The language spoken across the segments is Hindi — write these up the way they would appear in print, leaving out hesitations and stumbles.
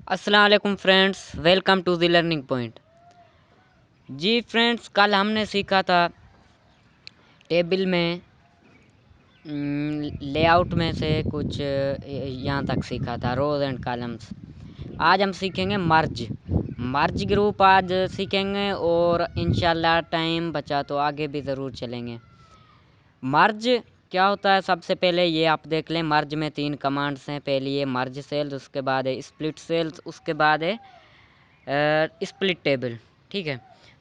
अस्सलाम वालेकुम friends, welcome to the learning point. जी फ्रेंड्स, कल हमने सीखा था टेबल में लेआउट में से कुछ यहाँ तक सीखा था, रोज एंड कॉलम्स। आज हम सीखेंगे मर्ज ग्रुप आज सीखेंगे, और इंशाल्लाह टाइम बचा तो आगे भी ज़रूर चलेंगे। मर्ज क्या होता है, सबसे पहले ये आप देख लें। मर्ज में 3 कमांड्स हैं। पहली है मर्ज सेल्स, उसके बाद है स्प्लिट सेल्स, उसके बाद है स्प्लिट टेबल। ठीक है,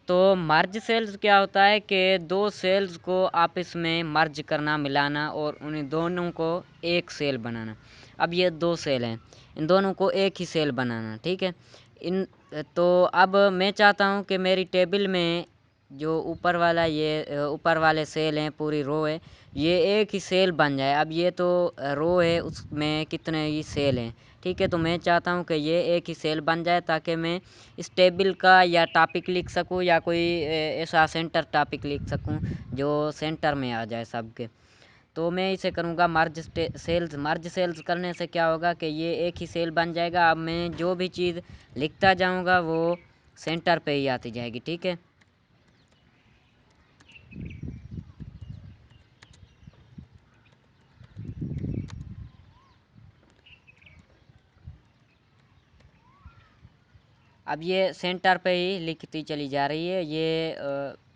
तो मर्ज सेल्स क्या होता है कि 2 सेल्स को आपस में मर्ज करना, मिलाना और उन दोनों को एक सेल बनाना। अब ये 2 सेल हैं, इन दोनों को एक ही सेल बनाना। ठीक है, इन तो अब मैं चाहता हूँ कि मेरी टेबल में जो ऊपर वाला ये ऊपर वाले सेल हैं, पूरी रो है, ये एक ही सेल बन जाए। अब ये तो रो है, उसमें कितने ही सेल हैं। ठीक है, तो मैं चाहता हूँ कि ये एक ही सेल बन जाए ताकि मैं इस टेबल का या टॉपिक लिख सकूँ या कोई ऐसा सेंटर टॉपिक लिख सकूँ जो सेंटर में आ जाए सबके। तो मैं इसे करूँगा मर्ज सेल्स करने से क्या होगा कि ये एक ही सेल बन जाएगा। अब मैं जो भी चीज़ लिखता जाऊँगा वो सेंटर पे ही आती जाएगी। ठीक है, अब ये सेंटर पे ही लिखती चली जा रही है। ये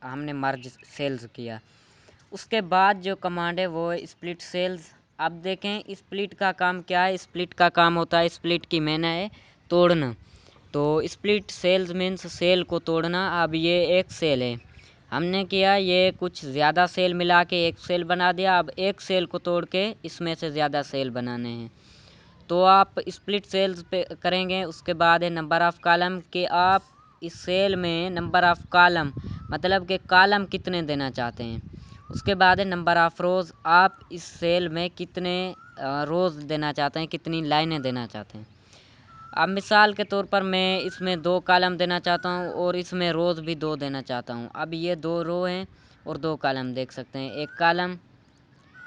हमने मर्ज सेल्स किया। उसके बाद जो कमांड है वो स्प्लिट सेल्स। अब देखें स्प्लिट का काम क्या है। स्प्लिट का काम होता है, स्प्लिट की मैंने है तोड़ना। तो स्प्लिट सेल्स मीन्स सेल को तोड़ना। अब ये एक सेल है, हमने किया ये कुछ ज़्यादा सेल मिला के एक सेल बना दिया। अब एक सेल को तोड़ के इसमें से ज़्यादा सेल बनाने हैं, तो आप स्प्लिट सेल्स पे करेंगे। उसके बाद है नंबर ऑफ़ कॉलम के आप इस सेल में नंबर ऑफ़ कॉलम मतलब कि कॉलम कितने देना चाहते हैं। उसके बाद है नंबर ऑफ़ रोज़, आप इस सेल में कितने रोज़ देना चाहते हैं, कितनी लाइनें देना चाहते हैं। अब मिसाल के तौर पर मैं इसमें 2 कॉलम देना चाहता हूँ और इसमें रोज़ भी 2 देना चाहता हूँ। अब ये 2 रो हैं और 2 कॉलम देख सकते हैं। एक कॉलम,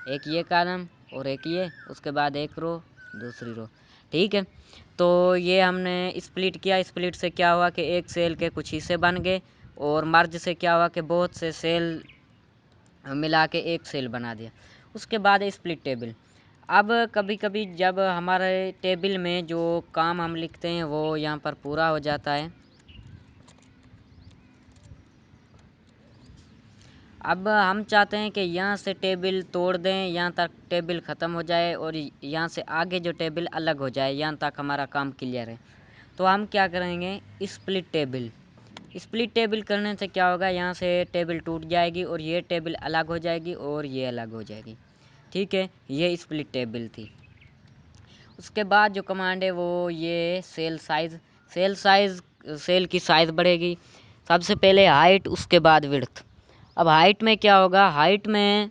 एक ये कॉलम और एक ये, उसके बाद एक रो, दूसरी रो। ठीक है, तो ये हमने स्प्लिट किया। स्प्लिट से क्या हुआ कि एक सेल के कुछ हिस्से बन गए, और मर्ज से क्या हुआ कि बहुत से सेल मिला के एक सेल बना दिया। उसके बाद है स्प्लिट टेबल। अब कभी कभी जब हमारे टेबल में जो काम हम लिखते हैं वो यहाँ पर पूरा हो जाता है। अब हम चाहते हैं कि यहाँ से टेबल तोड़ दें, यहाँ तक टेबल ख़त्म हो जाए और यहाँ से आगे जो टेबल अलग हो जाए, यहाँ तक हमारा काम क्लियर है। तो हम क्या करेंगे, स्प्लिट टेबल। स्प्लिट टेबल करने से क्या होगा, यहाँ से टेबल टूट जाएगी और ये टेबल अलग हो जाएगी और ये अलग हो जाएगी। ठीक है, ये स्प्लिट टेबल थी। उसके बाद जो कमांड है वो ये सेल साइज़। सेल की साइज़ बढ़ेगी। सबसे पहले हाइट, उसके बाद विड्थ। अब हाइट में क्या होगा, हाइट में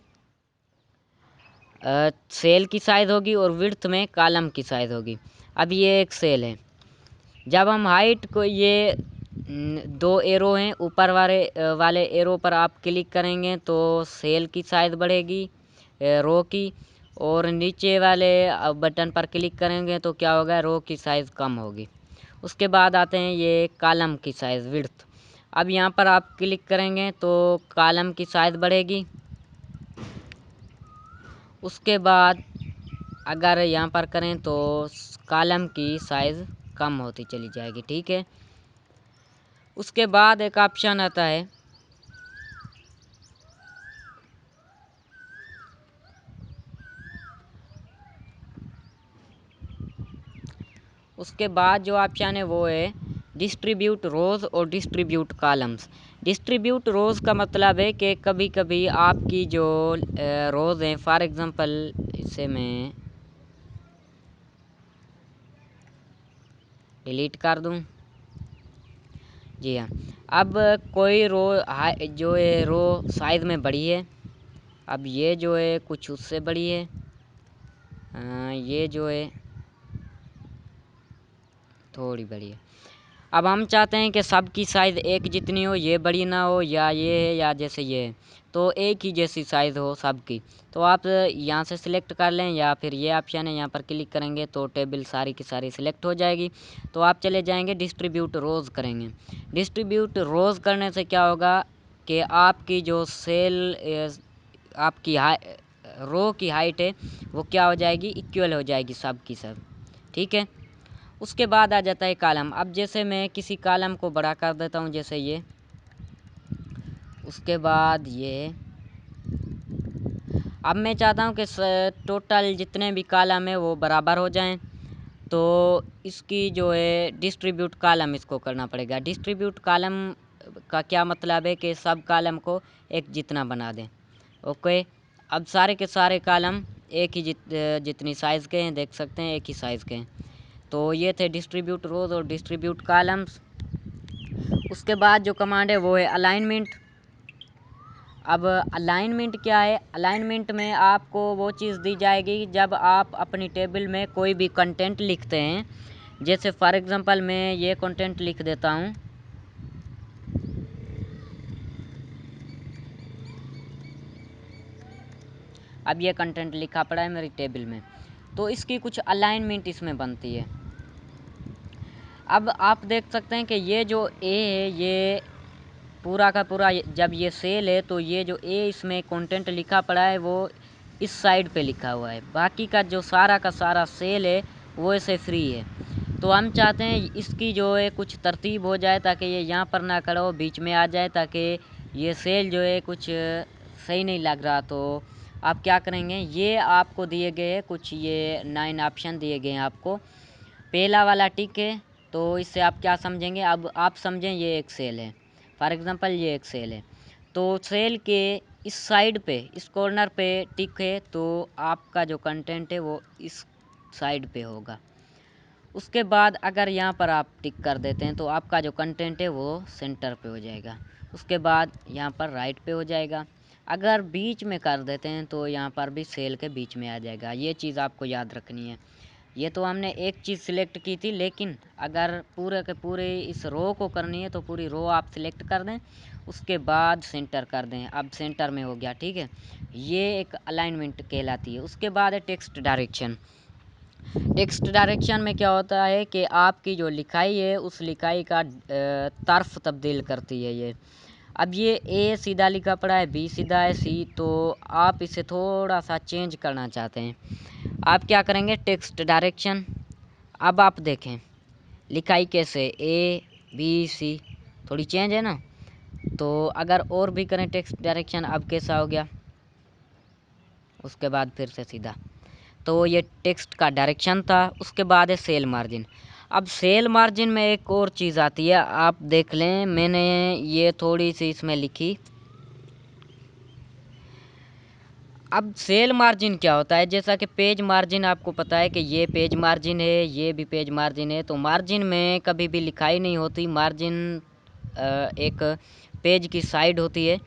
सेल की साइज़ होगी और विड्थ में कॉलम की साइज़ होगी। अब ये एक सेल है, जब हम हाइट को ये 2 एरो हैं, ऊपर वाले एरो पर आप क्लिक करेंगे तो सेल की साइज़ बढ़ेगी रो की, और नीचे वाले बटन पर क्लिक करेंगे तो क्या होगा, रो की साइज़ कम होगी। उसके बाद आते हैं ये कॉलम की साइज़ विड्थ। अब यहाँ पर आप क्लिक करेंगे तो कॉलम की साइज़ बढ़ेगी। उसके बाद अगर यहाँ पर करें तो कॉलम की साइज़ कम होती चली जाएगी। ठीक है, उसके बाद एक ऑप्शन आता है, उसके बाद जो ऑप्शन है वो है डिस्ट्रीब्यूट रोज़ और डिस्ट्रीब्यूट कॉलम्स। डिस्ट्रीब्यूट रोज़ का मतलब है कि कभी कभी आपकी जो रोज़ हैं, फॉर एग्ज़ाम्पल इसे मैं डिलीट कर दूं। जी हाँ, अब कोई रो जो है रो साइज़ में बड़ी है। अब ये जो है कुछ उससे बड़ी है, ये जो है थोड़ी बड़ी है। अब हम चाहते हैं कि सबकी साइज़ एक जितनी हो, ये बड़ी ना हो या ये है या जैसे ये है, तो एक ही जैसी साइज़ हो सबकी। तो आप यहाँ से सिलेक्ट कर लें या फिर ये ऑप्शन है, यहाँ पर क्लिक करेंगे तो टेबल सारी की सारी सिलेक्ट हो जाएगी। तो आप चले जाएंगे डिस्ट्रीब्यूट रोज़ करेंगे। डिस्ट्रीब्यूट रोज़ करने से क्या होगा कि आपकी जो सेल आपकी रो की हाइट है वो क्या हो जाएगी, इक्वल हो जाएगी सब की सब। ठीक है। उसके बाद आ जाता है कॉलम। अब जैसे मैं किसी कॉलम को बड़ा कर देता हूँ, जैसे ये, उसके बाद ये। अब मैं चाहता हूँ कि टोटल जितने भी कॉलम है वो बराबर हो जाएं, तो इसकी जो है डिस्ट्रीब्यूट कॉलम इसको करना पड़ेगा। डिस्ट्रीब्यूट कॉलम का क्या मतलब है कि सब कॉलम को एक जितना बना दें। ओके। अब सारे के सारे कॉलम एक ही जितनी साइज़ के हैं, देख सकते हैं एक ही साइज़ के हैं। तो ये थे डिस्ट्रीब्यूट रोज और डिस्ट्रीब्यूट कॉलम्स। उसके बाद जो कमांड है वो है अलाइनमेंट। अब अलाइनमेंट क्या है, अलाइनमेंट में आपको वो चीज़ दी जाएगी जब आप अपनी टेबल में कोई भी कंटेंट लिखते हैं। जैसे फॉर एग्जांपल मैं ये कंटेंट लिख देता हूँ, अब ये कंटेंट लिखा पड़ा है मेरी टेबल में, तो इसकी कुछ अलाइनमेंट इसमें बनती है। अब आप देख सकते हैं कि ये जो ए है ये पूरा का पूरा, जब ये सेल है तो ये जो ए इसमें कंटेंट लिखा पड़ा है वो इस साइड पे लिखा हुआ है, बाकी का जो सारा का सारा सेल है वो ऐसे फ्री है। तो हम चाहते हैं इसकी जो है कुछ तरतीब हो जाए ताकि ये यहाँ पर ना खड़ा हो, बीच में आ जाए, ताकि ये सेल जो है कुछ सही नहीं लग रहा। तो आप क्या करेंगे, ये आपको दिए गए हैं कुछ, ये 9 ऑप्शन दिए गए हैं आपको। पहला वाला टिक है, तो इससे आप क्या समझेंगे, अब आप समझें ये एक सेल है, फॉर एग्ज़ाम्पल ये एक सेल है, तो सेल के इस साइड पे, इस कॉर्नर पे टिक है, तो आपका जो कंटेंट है वो इस साइड पे होगा। उसके बाद अगर यहाँ पर आप टिक कर देते हैं तो आपका जो कंटेंट है वो सेंटर पे हो जाएगा। उसके बाद यहाँ पर राइट पे हो जाएगा। अगर बीच में कर देते हैं तो यहाँ पर भी सेल के बीच में आ जाएगा। ये चीज़ आपको याद रखनी है। ये तो हमने एक चीज़ सिलेक्ट की थी, लेकिन अगर पूरे के पूरे इस रो को करनी है तो पूरी रो आप सिलेक्ट कर दें, उसके बाद सेंटर कर दें। अब सेंटर में हो गया। ठीक है, ये एक अलाइनमेंट कहलाती है। उसके बाद है टेक्स्ट डायरेक्शन। टेक्स्ट डायरेक्शन में क्या होता है कि आपकी जो लिखाई है उस लिखाई का तरफ तब्दील करती है ये। अब ये ए सीधा लिखा पड़ा है, बी सीधा है, सी, तो आप इसे थोड़ा सा चेंज करना चाहते हैं। आप क्या करेंगे, टेक्स्ट डायरेक्शन। अब आप देखें लिखाई कैसे, ए बी सी थोड़ी चेंज है ना। तो अगर और भी करें टेक्स्ट डायरेक्शन, अब कैसा हो गया, उसके बाद फिर से सीधा। तो ये टेक्स्ट का डायरेक्शन था। उसके बाद है सेल मार्जिन। अब सेल मार्जिन में एक और चीज़ आती है, आप देख लें, मैंने ये थोड़ी सी इसमें लिखी। अब सेल मार्जिन क्या होता है, जैसा कि पेज मार्जिन आपको पता है कि ये पेज मार्जिन है, ये भी पेज मार्जिन है। तो मार्जिन में कभी भी लिखाई नहीं होती, मार्जिन एक पेज की साइड होती है।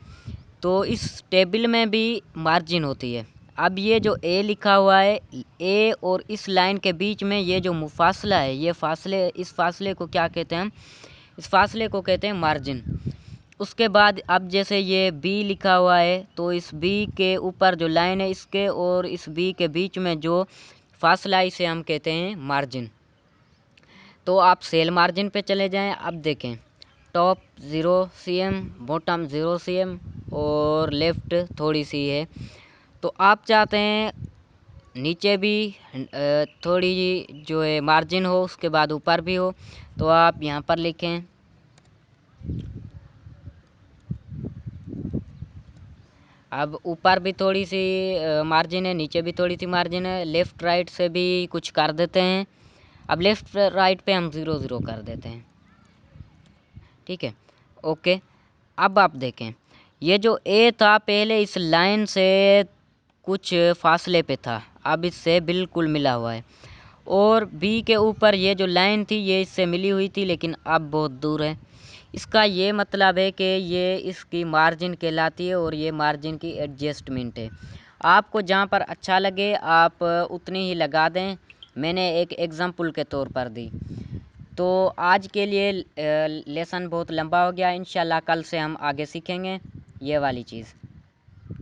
तो इस टेबल में भी मार्जिन होती है। अब ये जो ए लिखा हुआ है, ए और इस लाइन के बीच में ये जो मुफासला है, ये फासले, इस फासले को क्या कहते हैं हम, इस फासले को कहते हैं मार्जिन। उसके बाद अब जैसे ये बी लिखा हुआ है, तो इस बी के ऊपर जो लाइन है, इसके और इस बी के बीच में जो फासला, इसे हम कहते हैं मार्जिन। तो आप सेल मार्जिन पे चले जाएं। अब देखें, टॉप 0 cm, बॉटम 0 cm और लेफ़्ट थोड़ी सी है। तो आप चाहते हैं नीचे भी थोड़ी जो है मार्जिन हो, उसके बाद ऊपर भी हो, तो आप यहाँ पर लिखें अब ऊपर भी थोड़ी सी मार्जिन है, नीचे भी थोड़ी सी मार्जिन है, लेफ़्ट राइट से भी कुछ कर देते हैं। अब लेफ़्ट राइट पे हम 0 0 कर देते हैं। ठीक है, ओके। अब आप देखें, ये जो ए था पहले इस लाइन से कुछ फासले पे था, अब इससे बिल्कुल मिला हुआ है। और बी के ऊपर ये जो लाइन थी ये इससे मिली हुई थी, लेकिन अब बहुत दूर है। इसका ये मतलब है कि ये इसकी मार्जिन कहलाती है और ये मार्जिन की एडजस्टमेंट है। आपको जहाँ पर अच्छा लगे आप उतनी ही लगा दें। मैंने एक एग्ज़ाम्पल के तौर पर दी। तो आज के लिए लेसन बहुत लंबा हो गया, इंशाल्लाह कल से हम आगे सीखेंगे ये वाली चीज़।